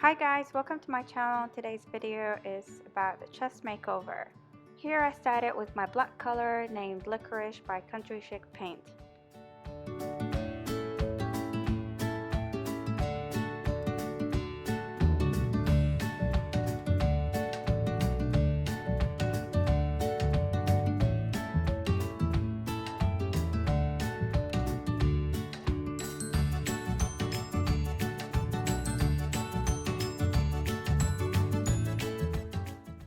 Hi guys, welcome to my channel. Today's video is about the chest makeover. Here I started with my black color named Liquorice by Chic Paint.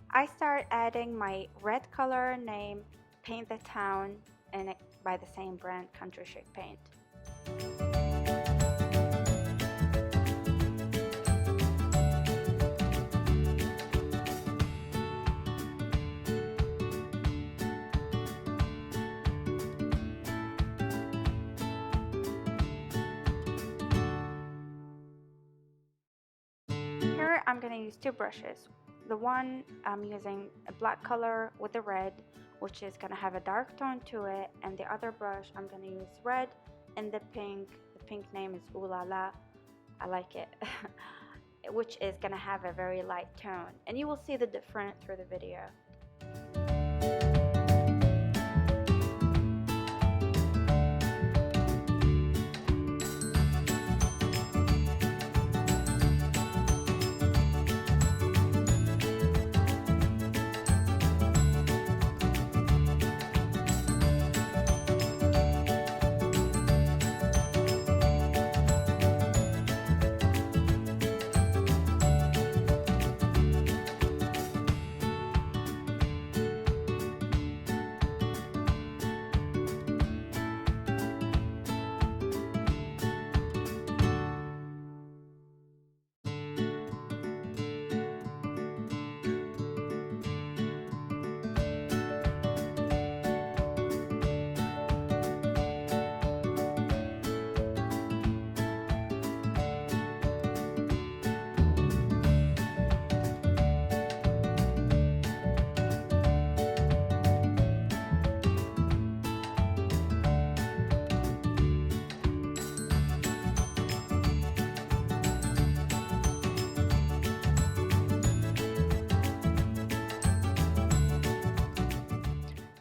I start adding my red color named Paint the Town and by the same brand Chic Paint. Here I'm going to use two brushes. The one I'm using a black color with the red, which is going to have a dark tone to it, and the other brush I'm going to use red and the pink. The pink name is Ooh La La. I like it. Which is going to have a very light tone, and you will see the difference through the video.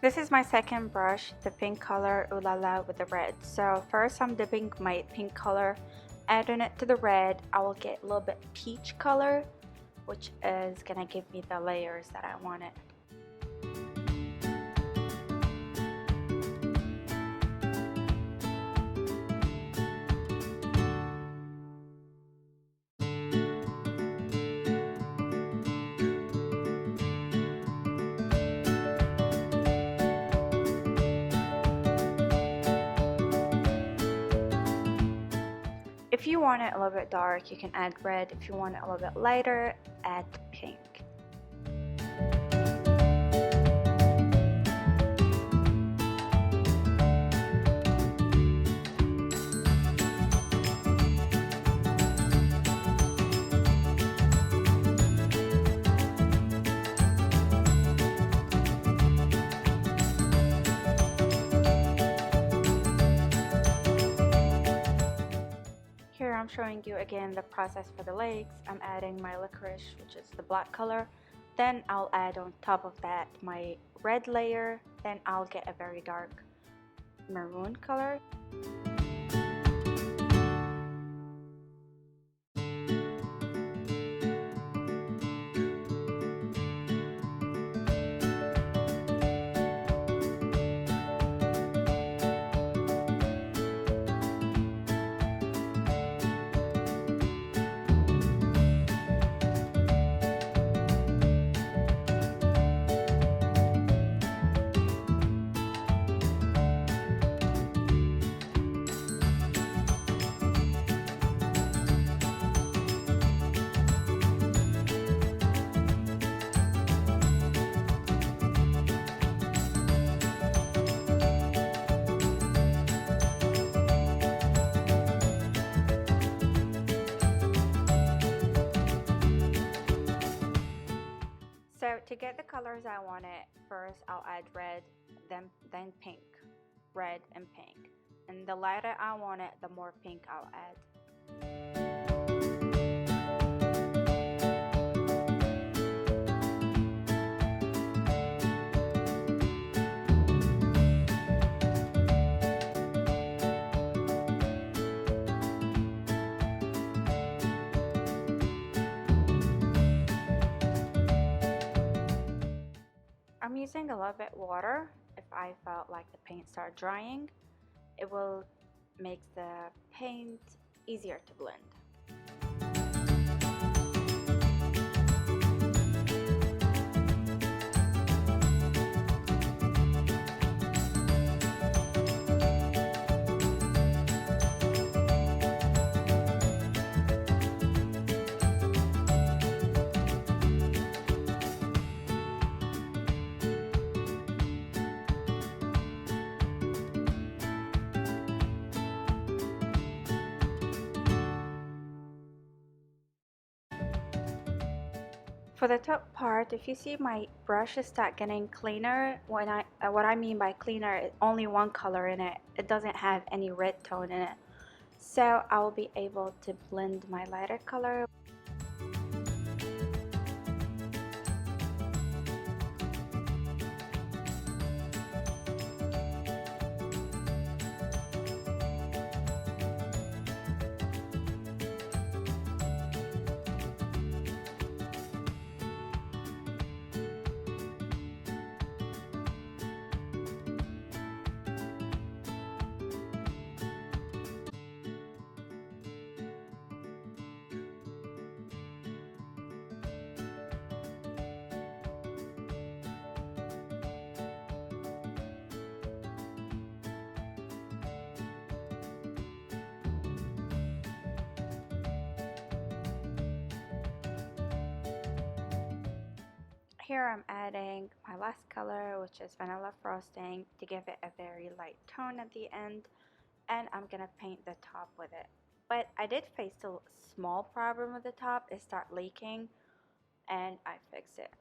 This is my second brush, the pink color Ooh La La with the red. So first I'm dipping my pink color, adding it to the red. I will get a little bit peach color, which is gonna give me the layers that I wanted. If you want it a little bit dark, you can add red. If you want it a little bit lighter, add pink. I'm showing you again the process for the legs. I'm adding my Liquorice, which is the black color. Then I'll add on top of that my red layer. Then I'll get a very dark maroon color. So to get the colors I wanted, first I'll add red, then pink, red and pink. And the lighter I want it, the more pink I'll add. I'm using a little bit water. If I felt like the paint start drying, it will make the paint easier to blend. For the top part, if you see my brush start getting cleaner, what I mean by cleaner is only one color in it. It doesn't have any red tone in it. So I will be able to blend my lighter color. Here I'm adding my last color, which is vanilla frosting, to give it a very light tone at the end, and I'm gonna paint the top with it. But I did face a small problem with the top. It started leaking, and I fixed it.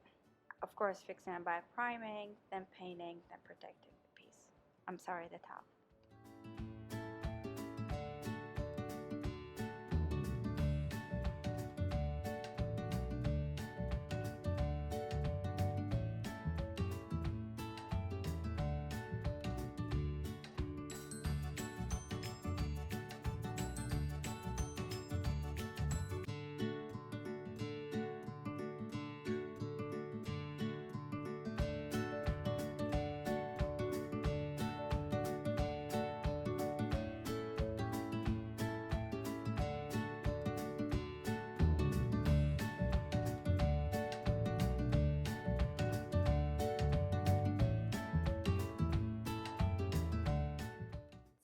Of course, fixing it by priming, then painting, then protecting the piece. I'm sorry, the top.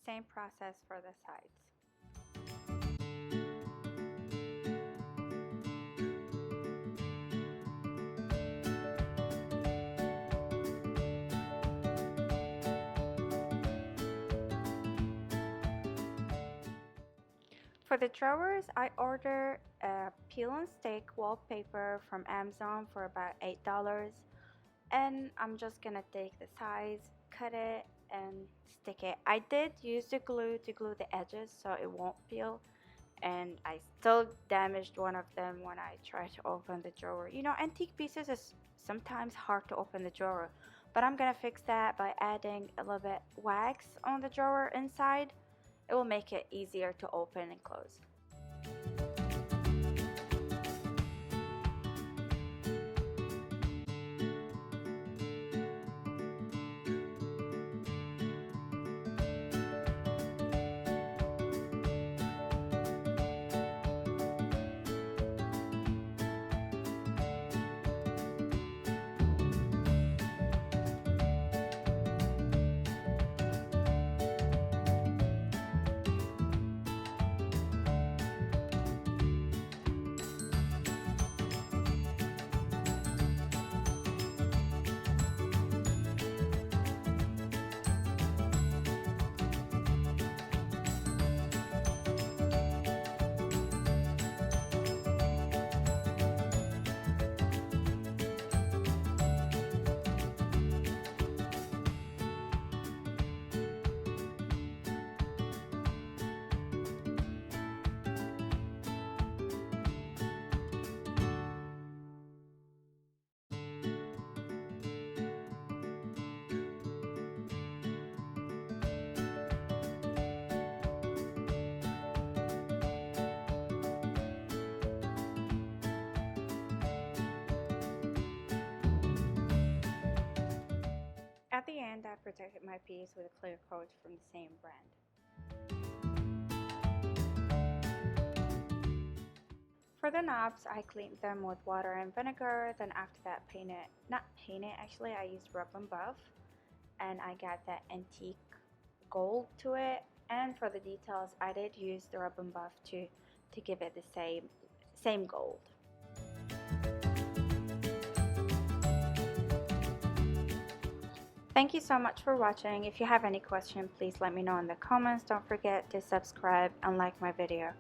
Same process for the sides. For the drawers, I ordered a peel and stick wallpaper from Amazon for about $8, and I'm just gonna take the size, cut it, and stick it. I did use the glue to glue the edges so it won't peel, and I still damaged one of them when I tried to open the drawer. You know, antique pieces is sometimes hard to open the drawer, but I'm gonna fix that by adding a little bit wax on the drawer inside. It will make it easier to open and close. I protected my piece with a clear coat from the same brand. For the knobs, I cleaned them with water and vinegar, then after that actually, I used rub and buff, and I got that antique gold to it. And for the details, I did use the rub and buff to give it the same gold. Thank you so much for watching. If you have any questions, please let me know in the comments. Don't forget to subscribe and like my video.